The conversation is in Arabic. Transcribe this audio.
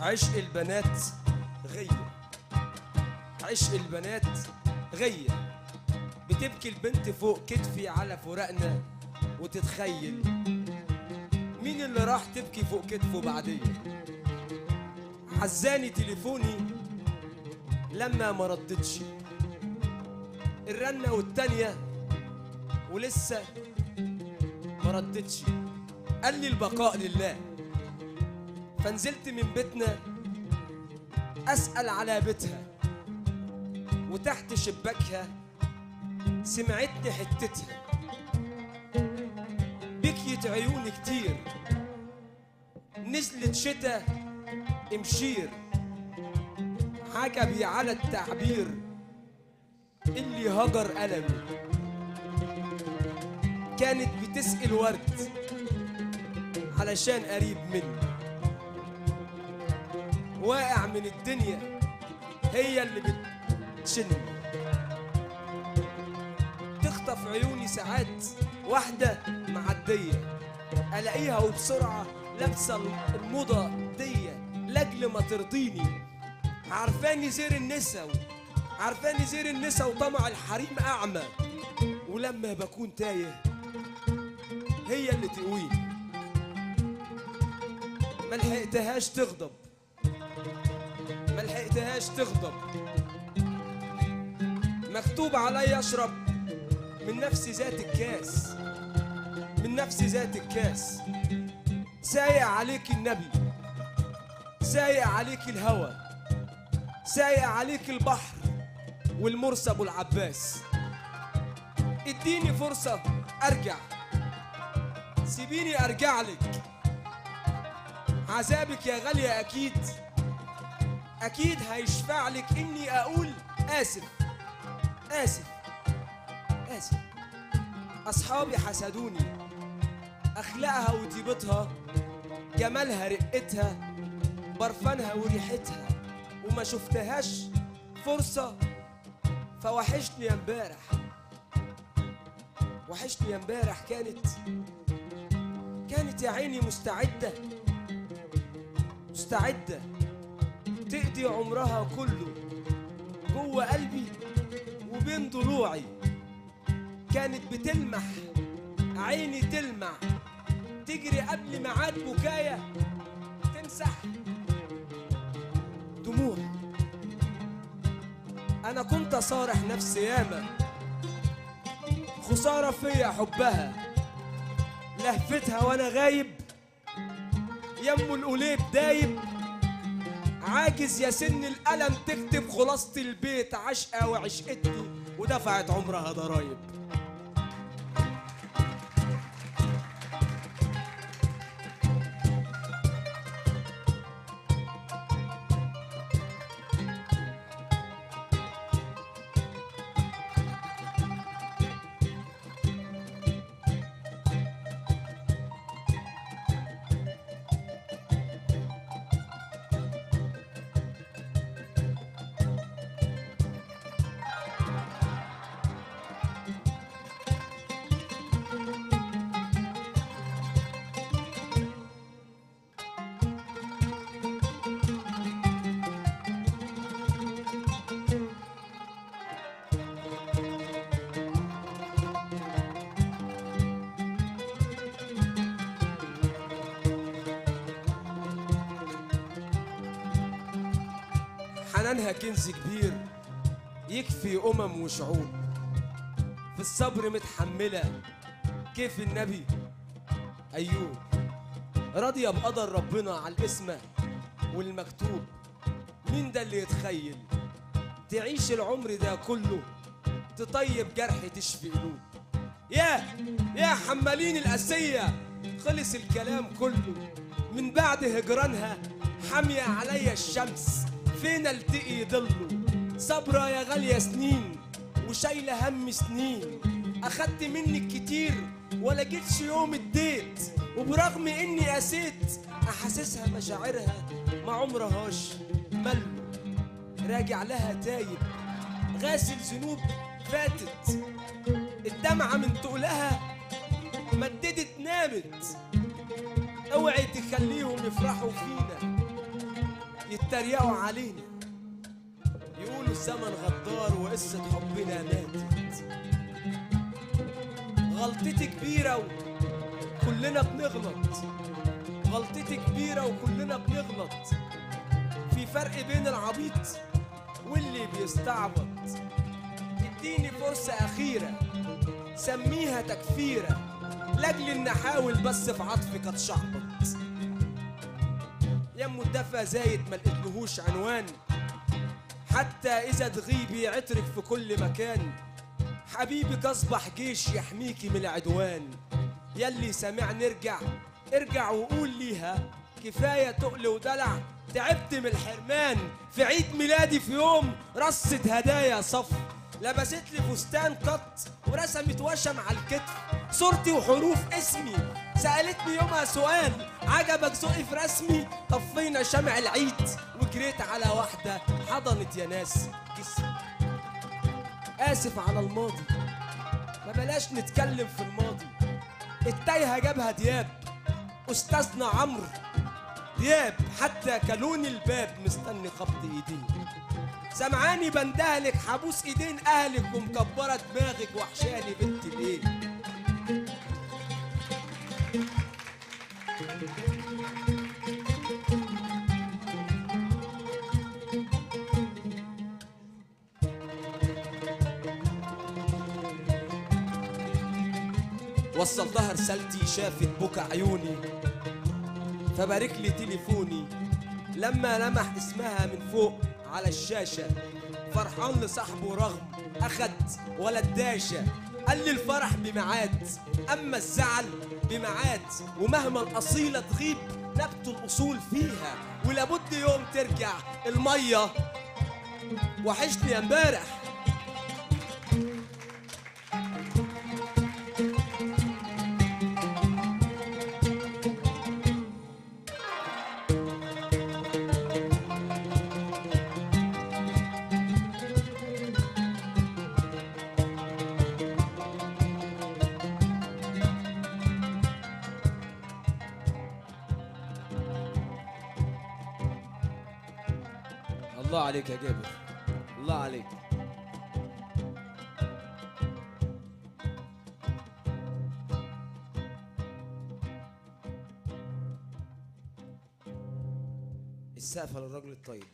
عشق البنات غية، عشق البنات غية. بتبكي البنت فوق كتفي على فراقنا وتتخيل مين اللي راح تبكي فوق كتفه بعديا. حزاني تليفوني لما ما ردتش الرنة والتانية ولسه ما ردتش. قال لي البقاء لله. فنزلت من بيتنا أسأل على بيتها وتحت شباكها سمعتني حتتها. بكيت عيوني كتير نزلت شتا امشير. عجبي على التعبير اللي هجر ألمي. كانت بتسقي الورد علشان قريب مني، واقع من الدنيا هي اللي بتشني. تخطف عيوني ساعات واحدة معدية ألاقيها وبسرعة لابسة الموضة دي لأجل ما ترضيني. عارفاني زير النسا، عارفاني زير النسا وطمع الحريم أعمى. ولما بكون تايه هي اللي تقويني. ملحقتهاش تغضب، ملحقتهاش تغضب. مكتوب عليا اشرب من نفس ذات الكاس، من نفس ذات الكاس. سايق عليك النبي، سايق عليك الهوى، سايق عليك البحر والمرسى ابو العباس. اديني فرصة ارجع، سيبيني ارجع لك. عذابك يا غالية اكيد اكيد هيشفع لك اني اقول اسف اسف اسف. اصحابي حسدوني، اخلاقها وطيبتها، جمالها رقتها، برفانها وريحتها، وما شفتهاش فرصة. فوحشني يا امبارح، وحشني يا امبارح. كانت يا عيني مستعدة مستعدة تقضي عمرها كله جوه قلبي وبين ضلوعي. كانت بتلمح عيني تلمع، تجري قبل ميعاد بكايا تمسح دموع. انا كنت اصارح نفسي ياما، خسارة فيا حبها، لهفتها وانا غايب. يمو القليب دايب، عاجز يا سن الألم تكتب خلاصة البيت. عشقة وعشقتني ودفعت عمرها ضرايب. حنانها كنز كبير يكفي وشعوب. في الصبر متحملة كيف النبي أيوب. راضية بقدر ربنا على الاسم والمكتوب. مين ده اللي يتخيل تعيش العمر ده كله تطيب جرح تشفي قلوب. يا حمالين القاسية خلص الكلام كله. من بعد هجرانها حامية عليا الشمس، فين التقي ضله. صبرة يا غالية سنين وشايلة هم سنين. أخدت منك كتير ولا جيتش يوم اديت. وبرغم إني قاسيت أحاسسها مشاعرها ما عمرهاش ملوا. راجع لها تايب غاسل ذنوب فاتت. الدمعة من تقلها مددت نامت. اوعي تخليهم يفرحوا فينا. يتريقوا علينا، يقولوا الزمن غدار وقصة حبنا ماتت. غلطتي كبيرة وكلنا بنغلط، غلطتي كبيرة وكلنا بنغلط. في فرق بين العبيط واللي بيستعبط. اديني فرصة أخيرة سميها تكفيرة، لاجل إن أحاول بس في عطفك أتشعبط. يمو الدفى زايد ملقتلهوش عنوان، حتى إذا تغيبي يعترك في كل مكان. حبيبك أصبح جيش يحميكي من العدوان. يلي سامعني ارجع وقول ليها كفاية تقل ودلع، تعبت من الحرمان. في عيد ميلادي في يوم رصت هدايا صف، لبست لي فستان قط ورسمت وشم على الكتف، صورتي وحروف اسمي. سألتني يومها سؤال، عجبك ذوقي في رسمي؟ طفينا شمع العيد وجريت على واحدة حضنت يا ناس جسمي. آسف على الماضي، ما بلاش نتكلم في الماضي. التايهة جابها دياب، أستاذنا عمرو دياب، حتى كلون الباب مستني خبط ايديه. سمعاني بندهلك حبوس ايدين اهلك ومكبره دماغك وحشاني بنت الايه. وصلتها رسالتي شافت بكى عيوني، فبارك لي تليفوني لما لمح اسمها من فوق على الشاشة. فرحان لصاحبه رغم أخد ولا الداشة. قال لي الفرح بميعاد أما الزعل بميعاد، ومهما الأصيلة تغيب نبت الأصول فيها. ولابد يوم ترجع المية، وحشني يا امبارح. الله عليك يا جابر، الله عليك. السقفة للراجل الطيب.